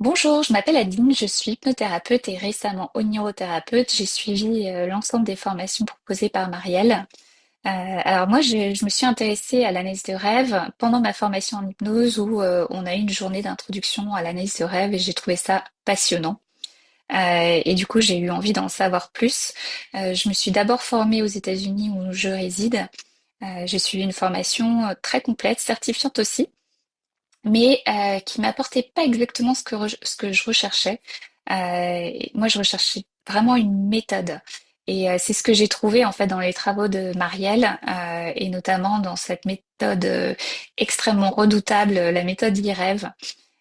Bonjour, je m'appelle Adeline, je suis hypnothérapeute et récemment onirothérapeute. J'ai suivi l'ensemble des formations proposées par Marielle. Alors moi, je me suis intéressée à l'analyse de rêve pendant ma formation en hypnose où on a eu une journée d'introduction à l'analyse de rêve et j'ai trouvé ça passionnant. Et du coup, j'ai eu envie d'en savoir plus. Je me suis d'abord formée aux États-Unis où je réside. J'ai suivi une formation très complète, certifiante aussi, mais qui m'apportait pas exactement ce que je recherchais. Moi, je recherchais vraiment une méthode. Et c'est ce que j'ai trouvé en fait dans les travaux de Marielle, et notamment dans cette méthode extrêmement redoutable, la méthode IREV,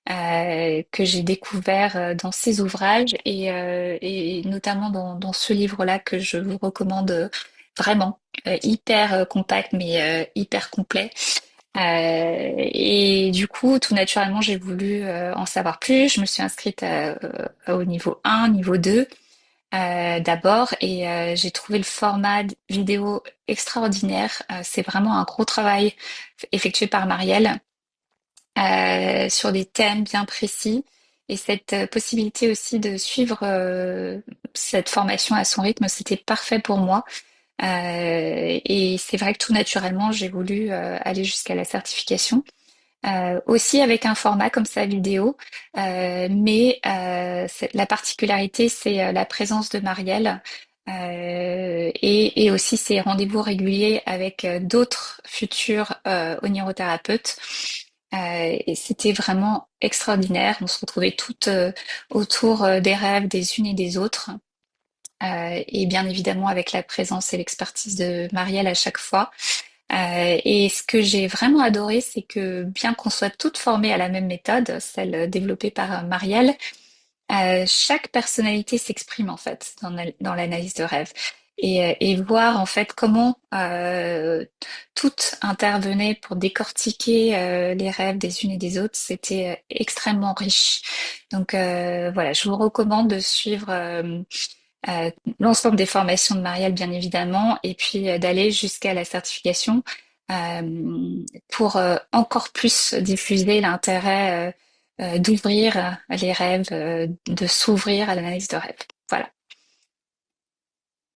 que j'ai découvert dans ses ouvrages et notamment dans ce livre-là que je vous recommande vraiment, hyper compact mais hyper complet. Et du coup, tout naturellement, j'ai voulu en savoir plus. Je me suis inscrite au niveau 1, niveau 2 d'abord, et j'ai trouvé le format vidéo extraordinaire. C'est vraiment un gros travail effectué par Marielle sur des thèmes bien précis. Et cette possibilité aussi de suivre cette formation à son rythme, c'était parfait pour moi. Et c'est vrai que tout naturellement, j'ai voulu aller jusqu'à la certification. Aussi avec un format comme ça vidéo, mais la particularité, c'est la présence de Marielle et aussi ses rendez-vous réguliers avec d'autres futurs onirothérapeutes. Et c'était vraiment extraordinaire. On se retrouvait toutes autour des rêves des unes et des autres. Et bien évidemment avec la présence et l'expertise de Marielle à chaque fois. Et ce que j'ai vraiment adoré, c'est que bien qu'on soit toutes formées à la même méthode, celle développée par Marielle, chaque personnalité s'exprime en fait dans l'analyse de rêve. Et voir en fait comment toutes intervenaient pour décortiquer les rêves des unes et des autres, c'était extrêmement riche. Donc voilà, je vous recommande de suivre l'ensemble des formations de Marielle, bien évidemment, et puis d'aller jusqu'à la certification pour encore plus diffuser l'intérêt d'ouvrir les rêves, de s'ouvrir à l'analyse de rêve. Voilà.